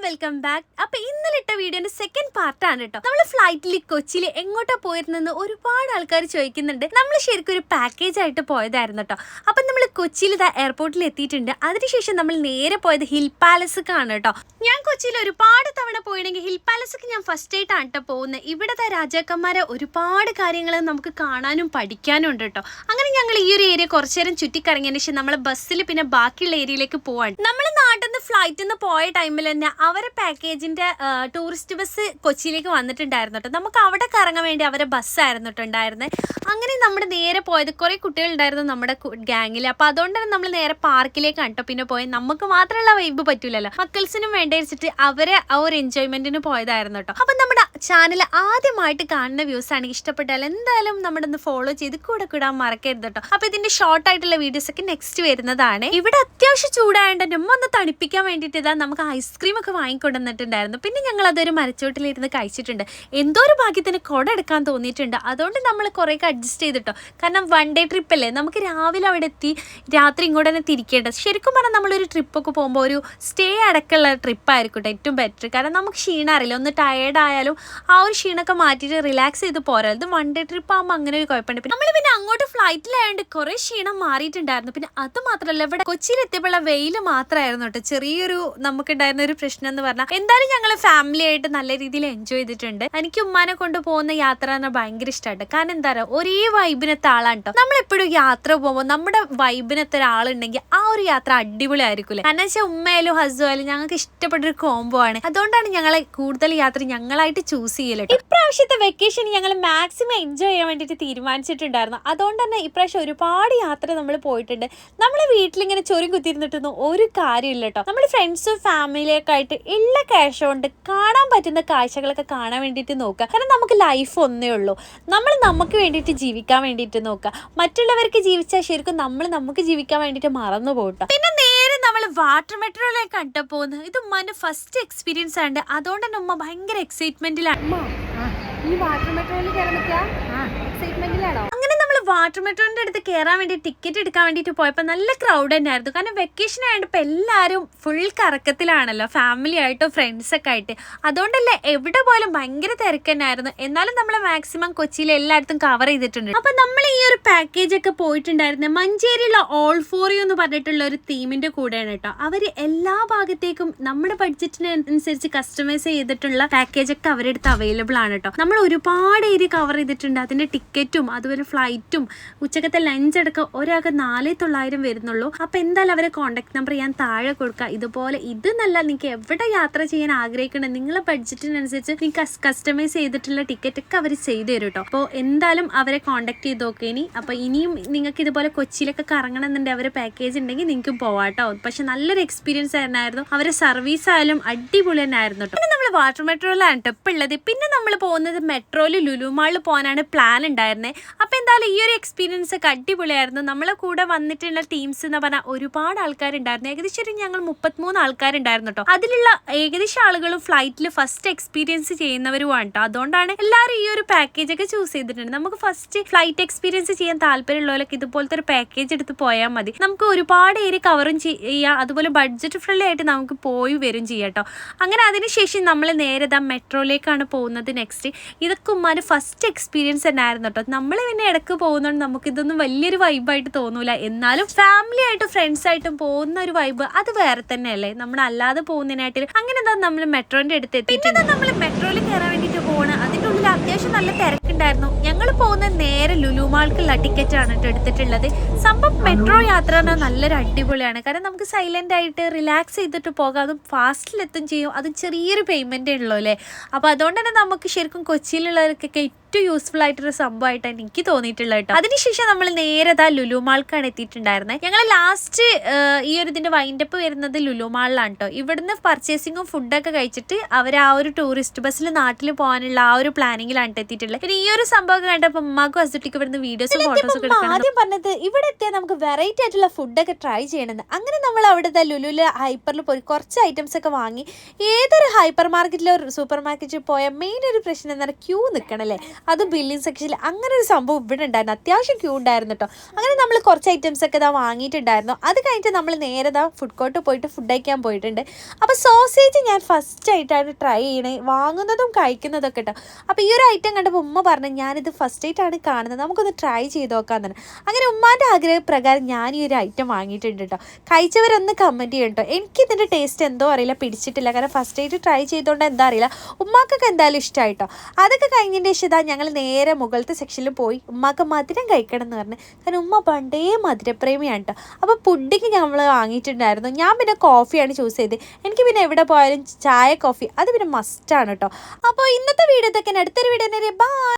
Welcome back. അപ്പോൾ ഇന്നലെ ഇട്ട വീഡിയോന്റെ സെക്കൻഡ് പാർട്ടാണ് കേട്ടോ. നമ്മൾ ഫ്ലൈറ്റിൽ കൊച്ചിയിൽ എങ്ങോട്ടാ പോയിരുന്നെന്ന് ഒരുപാട് ആൾക്കാർ ചോദിക്കുന്നുണ്ട്. നമ്മൾ ശരിക്കും ഒരു പാക്കേജ് ആയിട്ട് പോയതായിരുന്നു കേട്ടോ. അപ്പം നമ്മൾ കൊച്ചിയിൽ എയർപോർട്ടിൽ എത്തിയിട്ടുണ്ട്. അതിനുശേഷം നമ്മൾ നേരെ പോയത് ഹിൽ പാലസിക്കാണ് കേട്ടോ. ഞാൻ കൊച്ചിയിൽ ഒരുപാട് തവണ പോയിണെങ്കിൽ ഹിൽ പാലസിക്ക് ഞാൻ ഫസ്റ്റ് ആയിട്ടാണ് കേട്ടോ പോകുന്നത്. ഇവിടുത്തെ രാജാക്കന്മാരെ ഒരുപാട് കാര്യങ്ങൾ നമുക്ക് കാണാനും പഠിക്കാനും ഉണ്ട് കേട്ടോ. അങ്ങനെ ഞങ്ങൾ ഈ ഒരു ഏരിയ കുറച്ചു നേരം ചുറ്റിക്കറങ്ങിയതിന് ശേഷം നമ്മൾ ബസ്സിൽ പിന്നെ ബാക്കിയുള്ള ഏരിയയിലേക്ക് പോവാണ്. നമ്മൾ നാട്ടിൽ നിന്ന് ഫ്ലൈറ്റിൽ നിന്ന് പോയ ടൈമിൽ തന്നെ അവരെ പാക്കേജിന്റെ ടൂറിസ്റ്റ് ബസ് കൊച്ചിയിലേക്ക് വന്നിട്ടുണ്ടായിരുന്നു കേട്ടോ. നമുക്ക് അവിടെ കറങ്ങാൻ വേണ്ടി അവരെ ബസ്സായിരുന്നു കേട്ടോ ഉണ്ടായിരുന്നത്. അങ്ങനെ നമ്മൾ നേരെ പോയത് കുറേ കുട്ടികളുണ്ടായിരുന്നു നമ്മുടെ ഗ്യാങ്ങിൽ. അപ്പോൾ അതുകൊണ്ട് തന്നെ നമ്മൾ നേരെ പാർക്കിലേക്കാണ് കേട്ടോ പിന്നെ പോയത്. നമുക്ക് മാത്രമുള്ള വൈബ് പറ്റൂലല്ലോ, മക്കൾസിനും വേണ്ടി വെച്ചിട്ട് അവരെ ആ ഒരു എൻജോയ്മെന്റിന് പോയതായിരുന്നു കേട്ടോ. അപ്പം നമ്മുടെ ചാനൽ ആദ്യമായിട്ട് കാണുന്ന വ്യൂസ് ആണെങ്കിൽ ഇഷ്ടപ്പെട്ടാൽ എന്തായാലും നമ്മുടെ ഒന്ന് ഫോളോ ചെയ്ത് കൂടെ കൂടാൻ മറക്കരുത് കേട്ടോ. അപ്പോൾ ഇതിന്റെ ഷോർട്ട് ആയിട്ടുള്ള വീഡിയോസ് ഒക്കെ നെക്സ്റ്റ് വരുന്നതാണ്. ഇവിടെ അത്യാവശ്യം ചൂടായതുകൊണ്ട് നമ്മ ഒന്ന് തണുപ്പിക്കാൻ വേണ്ടിയിട്ട് ഇതാ നമുക്ക് ഐസ്ക്രീം ഒക്കെ വാങ്ങിക്കൊണ്ടുവന്നിട്ടുണ്ടായിരുന്നു. പിന്നെ ഞങ്ങൾ അതൊരു മരച്ചോട്ടിലിരുന്ന് കഴിച്ചിട്ടുണ്ട്. എന്തോ ഒരു ഭാഗ്യത്തിന് കുട എടുക്കാൻ തോന്നിയിട്ടുണ്ട്. അതുകൊണ്ട് നമ്മൾ കുറേയൊക്കെ അഡ്ജസ്റ്റ് ചെയ്തിട്ടോ. കാരണം വൺ ഡേ ട്രിപ്പ് അല്ലേ, നമുക്ക് രാവിലെ അവിടെ എത്തി രാത്രി ഇങ്ങോട്ട് തന്നെ തിരിക്കേണ്ടത്. ശരിക്കും പറഞ്ഞാൽ നമ്മളൊരു ട്രിപ്പൊക്കെ പോകുമ്പോൾ ഒരു സ്റ്റേ അടക്കമുള്ള ട്രിപ്പായിരിക്കും കേട്ടോ ഏറ്റവും ബെറ്റർ. കാരണം നമുക്ക് ക്ഷീണം അറിയില്ല, ഒന്ന് ടയേർഡ് ആയാലും ആ ഒരു ക്ഷീണമൊക്കെ മാറ്റിയിട്ട് റിലാക്സ് ചെയ്ത് പോരാ. ഇത് വൺ ഡേ ട്രിപ്പ് ആകുമ്പോൾ അങ്ങനെ ഒരു കുഴപ്പമുണ്ട്. നമ്മൾ പിന്നെ അങ്ങോട്ട് ഫ്ലൈറ്റിലായതുകൊണ്ട് കുറേ ക്ഷീണം മാറിയിട്ടുണ്ടായിരുന്നു. പിന്നെ അത് മാത്രമല്ല, ഇവിടെ കൊച്ചിയിൽ എത്തിയപ്പോഴുള്ള വെയിൽ മാത്രമായിരുന്നു കേട്ടോ ചെറിയൊരു നമുക്കുണ്ടായിരുന്ന ഒരു പ്രശ്നം എന്ന് പറഞ്ഞാൽ. എന്തായാലും ഞങ്ങൾ ഫാമിലി ആയിട്ട് നല്ല രീതിയിൽ എൻജോയ് ചെയ്തിട്ടുണ്ട്. എനിക്ക് ഉമ്മാനെ കൊണ്ട് പോകുന്ന യാത്ര എന്ന് ഭയങ്കര ഇഷ്ടമായിട്ട്. കാരണം എന്താ പറയുക, ഒരേ വൈബിനത്തെ ആളാണ് കേട്ടോ. നമ്മളെപ്പോഴും യാത്ര പോകുമ്പോൾ നമ്മുടെ വൈബിനത്തെ ഒരാളുണ്ടെങ്കിൽ ആ ഒരു യാത്ര അടിപൊളി ആയിരിക്കില്ലേ. കാരണം വെച്ചാൽ ഉമ്മയായാലും ഹസ്ബൻഡ് ആയാലും ഞങ്ങൾക്ക് ഇഷ്ടപ്പെട്ടൊരു കോംബോ ആണ്. അതുകൊണ്ടാണ് ഞങ്ങളെ കൂടുതൽ യാത്ര ഞങ്ങളായിട്ട് ചൂസ് ചെയ്യല്. ഇപ്രാവശ്യത്തെ വെക്കേഷൻ ഞങ്ങൾ മാക്സിമം എൻജോയ് ചെയ്യാൻ വേണ്ടിയിട്ട് തീരുമാനിച്ചിട്ടുണ്ടായിരുന്നു. അതുകൊണ്ട് തന്നെ ഇപ്രാവശ്യം ഒരുപാട് യാത്ര നമ്മൾ പോയിട്ടുണ്ട്. നമ്മളെ വീട്ടിലിങ്ങനെ ചൊരും കുത്തിയിരുന്നിട്ടൊന്നും ഒരു കാര്യമില്ല കേട്ടോ. നമ്മൾ ഫ്രണ്ട്സും ഫാമിലിയൊക്കെ ആയിട്ട് ഉള്ള ക്യാഷ് കൊണ്ട് കാണാൻ പറ്റുന്ന കാഴ്ചകളൊക്കെ കാണാൻ വേണ്ടിയിട്ട് നോക്കുക. കാരണം നമുക്ക് ലൈഫ് ഒന്നേ ഉള്ളൂ. നമ്മൾ നമുക്ക് വേണ്ടിയിട്ട് ജീവിക്കാൻ വേണ്ടിയിട്ട് നോക്കുക. മറ്റുള്ളവർക്ക് ജീവിച്ചാൽ ശരിക്കും നമ്മൾ നമുക്ക് ജീവിക്കാൻ വേണ്ടിയിട്ട് മറന്നു പോകട്ടോ. പിന്നെ നേരെ നമ്മൾ വാട്ടർ മെട്രോയിലേക്ക് കണ്ട പോകുന്നത്. ഇത് ഉമ്മാന്റെ ഫസ്റ്റ് എക്സ്പീരിയൻസ് ആണ്. അതുകൊണ്ട് തന്നെ ഉമ്മ ഭയങ്കര എക്സൈറ്റ്മെന്റിലാണ്. ഈ വാട്ടർ മെട്രോയിൽ കയറാൻ എക്സൈറ്റ്മെന്റിലാണോ? അങ്ങനെ നമ്മൾ വാട്ടർ മെട്രോന്റെ അടുത്ത് കയറാൻ വേണ്ടി ടിക്കറ്റ് എടുക്കാൻ വേണ്ടിയിട്ട് പോയപ്പോൾ നല്ല ക്രൗഡ് തന്നെയായിരുന്നു. കാരണം വെക്കേഷൻ ആയതുകൊണ്ട് ഇപ്പം എല്ലാവരും ഫുൾ കറക്കത്തിലാണല്ലോ, ഫാമിലി ആയിട്ടോ ഫ്രണ്ട്സൊക്കെ ആയിട്ട്. അതുകൊണ്ടല്ലേ എവിടെ പോയാലും ഭയങ്കര തിരക്ക് തന്നെയായിരുന്നു. എന്നാലും നമ്മൾ മാക്സിമം കൊച്ചിയിൽ എല്ലായിടത്തും കവർ ചെയ്തിട്ടുണ്ട്. അപ്പം നമ്മൾ ഈ ഒരു പാക്കേജ് ഒക്കെ പോയിട്ടുണ്ടായിരുന്നത് മഞ്ചേരിയിലുള്ള ഓൾ ഫോർ യു എന്ന് പറഞ്ഞിട്ടുള്ള ഒരു തീമിന്റെ കൂടെയാണ് കേട്ടോ. അവർ എല്ലാ ഭാഗത്തേക്കും നമ്മുടെ ബഡ്ജറ്റിനനുസരിച്ച് കസ്റ്റമൈസ് ചെയ്തിട്ടുള്ള പാക്കേജ് ഒക്കെ അവരെടുത്ത് അവൈലബിൾ ആണ് കേട്ടോ. നമ്മൾ ഒരുപാട് ഏരിയ കവർ ചെയ്തിട്ടുണ്ട്. അതിന്റെ ടിക്കറ്റും അതുപോലെ ഫ്ലൈറ്റും ഉച്ചക്കത്തെ ലഞ്ച് അടക്കം ഒരാൾക്ക് 4900 വരുന്നുള്ളൂ. അപ്പോൾ എന്തായാലും അവരെ കോൺടാക്ട് നമ്പർ ഞാൻ താഴെ കൊടുക്കുക. ഇതുപോലെ ഇത് നല്ല നിങ്ങൾക്ക് എവിടെ യാത്ര ചെയ്യാൻ ആഗ്രഹിക്കണം നിങ്ങളെ ബഡ്ജറ്റിനനുസരിച്ച് നിങ്ങൾക്ക് കസ്റ്റമൈസ് ചെയ്തിട്ടുള്ള ടിക്കറ്റ് ഒക്കെ അവർ ചെയ്തു തരും കേട്ടോ. അപ്പോൾ എന്തായാലും അവരെ കോൺടാക്ട് ചെയ്ത് നോക്കുക ഇനി. അപ്പോൾ ഇനിയും നിങ്ങൾക്ക് ഇതുപോലെ കൊച്ചിയിലൊക്കെ കറങ്ങണം എന്നുണ്ടെങ്കിൽ അവരെ പാക്കേജ് ഉണ്ടെങ്കിൽ നിങ്ങൾക്ക് പോവാം കേട്ടോ. പക്ഷെ നല്ലൊരു എക്സ്പീരിയൻസ് ആയിരുന്നു. അവരെ സർവീസ് ആയാലും അടിപൊളി തന്നെ ആയിരുന്നു കേട്ടോ. പിന്നെ നമ്മൾ വാട്ടർ മെട്രോയിലാണ് കേട്ടോ ഇപ്പോൾ ഉള്ളത്. പിന്നെ നമ്മൾ പോകുന്നത് മെട്രോയിൽ ലുലു മാളിൽ പോകാനാണ് പ്ലാൻ ഉണ്ടായിരുന്നത്. അപ്പോൾ എന്തായാലും ഈ ഒരു എക്സ്പീരിയൻസ് ഒക്കെ അടിപൊളിയായിരുന്നു. നമ്മളെ കൂടെ വന്നിട്ടുള്ള ടീംസ് എന്ന് പറഞ്ഞാൽ ഒരുപാട് ആൾക്കാരുണ്ടായിരുന്നു. ഏകദേശം ഞങ്ങൾ 33 ആൾക്കാരുണ്ടായിരുന്നു കേട്ടോ. അതിലുള്ള ഏകദേശം ആളുകളും ഫ്ലൈറ്റിൽ ഫസ്റ്റ് എക്സ്പീരിയൻസ് ചെയ്യുന്നവരുമാണ് കേട്ടോ. അതുകൊണ്ടാണ് എല്ലാവരും ഈ ഒരു പാക്കേജ് ഒക്കെ ചൂസ് ചെയ്തിട്ടുണ്ട്. നമുക്ക് ഫസ്റ്റ് ഫ്ലൈറ്റ് എക്സ്പീരിയൻസ് ചെയ്യാൻ താല്പര്യമുള്ളവരൊക്കെ ഇതുപോലത്തെ ഒരു പാക്കേജ് എടുത്ത് പോയാൽ മതി. നമുക്ക് ഒരുപാട് ഏരിയ കവറും ചെയ്യാം. അതുപോലെ ബഡ്ജറ്റ് ഫ്രണ്ട്ലി ആയിട്ട് നമുക്ക് പോയി വരും ചെയ്യാം കേട്ടോ. അങ്ങനെ അതിനുശേഷം നമ്മൾ നേരെ മെട്രോയിലേക്കാണ് പോകുന്നത് നെക്സ്റ്റ്. ഇതൊക്കെ ഉമ്മാൻ്റെ ഫസ്റ്റ് എക്സ്പീരിയൻസ് തന്നെ ആയിരുന്നു കേട്ടോ. നമ്മൾ പിന്നെ ഇടയ്ക്ക് പോകുന്നതുകൊണ്ട് നമുക്കിതൊന്നും വലിയൊരു വൈബായിട്ട് തോന്നൂല. എന്നാലും ഫാമിലി ആയിട്ടും ഫ്രണ്ട്സ് ആയിട്ടും പോകുന്ന ഒരു വൈബ് അത് വേറെ തന്നെയല്ലേ നമ്മൾ അല്ലാതെ പോകുന്നതിനായിട്ട്. അങ്ങനെ എന്താ നമ്മൾ മെട്രോന്റെ അടുത്ത് എത്തിയിട്ടുണ്ട്. നമ്മൾ മെട്രോയിൽ കയറാൻ വേണ്ടിയിട്ട് പോകണം. അതിൻ്റെ ഉള്ളിൽ അത്യാവശ്യം നല്ല തിരക്കുണ്ടായിരുന്നു. ഞങ്ങൾ പോകുന്നത് നേരെ ലുലു മാൾക്കുള്ള ടിക്കറ്റ് ആണ് കേട്ടോ എടുത്തിട്ടുള്ളത്. സംഭവം മെട്രോ യാത്ര നല്ലൊരു അടിപൊളിയാണ്. കാരണം നമുക്ക് സൈലന്റ് ആയിട്ട് റിലാക്സ് ചെയ്തിട്ട് പോകാം. അതും ഫാസ്റ്റിലെത്തും ചെയ്യും. അതും ചെറിയൊരു പേയ്മെന്റ് ഉള്ളൂ അല്ലേ. അപ്പോൾ അതുകൊണ്ട് തന്നെ നമുക്ക് ശരിക്കും കൊച്ചിയിലുള്ളവർക്കൊക്കെ ഏറ്റവും യൂസ്ഫുൾ ആയിട്ടൊരു സംഭവമായിട്ടാണ് എനിക്ക് തോന്നിയിട്ടുള്ളത് കേട്ടോ. അതിനുശേഷം നമ്മൾ നേരെ ലുലു മാൾക്കാണ് എത്തിയിട്ടുണ്ടായിരുന്നത്. ഞങ്ങൾ ലാസ്റ്റ് ഈ ഒരു ഇതിന്റെ വൈൻഡപ്പ് വരുന്നത് ലുലു മാളിലാണ് കേട്ടോ. ഇവിടുന്ന് പർച്ചേസിങ്ങും ഫുഡൊക്കെ കഴിച്ചിട്ട് അവർ ആ ഒരു ടൂറിസ്റ്റ് ബസ്സിൽ നാട്ടിൽ പോകാനുള്ള ആ ഒരു പ്ലാനിങ്ങിലാണ് എത്തിയിട്ടുള്ളത്. പിന്നെ ഈ ഒരു സംഭവം കണ്ടപ്പോൾ ഉമ്മാക്കും അസുട്ടിക്ക് ഇവിടുന്ന് വീഡിയോസും ഫോട്ടോസും ഒക്കെ എടുക്കണം. ആദ്യം പറഞ്ഞത് ഇവിടെ എത്തിയാൽ നമുക്ക് വെറൈറ്റി ആയിട്ടുള്ള ഫുഡൊക്കെ ട്രൈ ചെയ്യണമെന്ന്. അങ്ങനെ നമ്മൾ അവിടുത്തെ ലുലുവിലെ ഹൈപ്പറിൽ പോയി കുറച്ച് ഐറ്റംസ് ഒക്കെ വാങ്ങി. ഏതൊരു ഹൈപ്പർ മാർക്കറ്റിലോ സൂപ്പർ മാർക്കറ്റിൽ പോയാൽ മെയിൻ ഒരു പ്രശ്നം എന്താ ക്യൂ നിൽക്കണല്ലേ. അത് ബില്ലിംഗ് സെക്ഷനിൽ അങ്ങനെ ഒരു സംഭവം ഇവിടെ ഉണ്ടായിരുന്നു. അത്യാവശ്യം ക്യൂ ഉണ്ടായിരുന്നു കേട്ടോ. അങ്ങനെ നമ്മൾ കുറച്ച് ഐറ്റംസ് ഒക്കെ വാങ്ങിയിട്ടുണ്ടായിരുന്നു. അത് കഴിഞ്ഞിട്ട് നമ്മൾ നേരെ ഫുഡ് കോർട്ട് പോയിട്ട് ഫുഡ് കഴിക്കാൻ പോയിട്ടുണ്ട്. അപ്പോൾ സോസേജ് ഞാൻ ഫസ്റ്റ് ആയിട്ടാണ് ട്രൈ ചെയ്യണേ, വാങ്ങുന്നതും കഴിക്കുന്നതൊക്കെ കേട്ടോ. അപ്പോൾ ഈ ഒരു ഐറ്റം കണ്ടപ്പോൾ ഉമ്മ പറഞ്ഞു ഞാനിത് ഫസ്റ്റ് ആയിട്ടാണ് കാണുന്നത്, നമുക്കൊന്ന് ട്രൈ ചെയ്ത് നോക്കാമെന്നാണ്. അങ്ങനെ ഉമ്മാൻ്റെ ആഗ്രഹപ്രകാരം ഞാൻ ഈ ഒരു ഐറ്റം വാങ്ങിയിട്ടുണ്ട് കേട്ടോ. കഴിച്ചവരൊന്ന് കമൻറ്റ് ചെയ്യും കേട്ടോ. എനിക്കിതിൻ്റെ ടേസ്റ്റ് എന്തോ അറിയില്ല, പിടിച്ചിട്ടില്ല. കാരണം ഫസ്റ്റ് ആയിട്ട് ട്രൈ ചെയ്തുകൊണ്ട് എന്താ അറിയില്ല, ഉമ്മാക്കൊക്കെ എന്തായാലും ഇഷ്ടമായിട്ടോ. അതൊക്കെ കഴിഞ്ഞതിൻ്റെ ശേഷം ഞങ്ങൾ നേരെ മുകളിലത്തെ സെക്ഷനിൽ പോയി ഉമ്മാക്ക് മധുരം കഴിക്കണം എന്ന് പറഞ്ഞു. കാരണം ഉമ്മ പണ്ടേ മധുരപ്രേമിയാണ് കേട്ടോ. അപ്പോൾ പുഡിങ് നമ്മൾ വാങ്ങിയിട്ടുണ്ടായിരുന്നു. ഞാൻ പിന്നെ കോഫിയാണ് ചൂസ് ചെയ്തത്. എനിക്ക് പിന്നെ എവിടെ പോയാലും ചായ കോഫി അത് പിന്നെ മസ്റ്റാണ് കേട്ടോ. അപ്പോൾ ഇന്നത്തെ വീഡിയോ ഇതൊക്കെ അടുത്തൊരു വീഡിയോ ബൈ.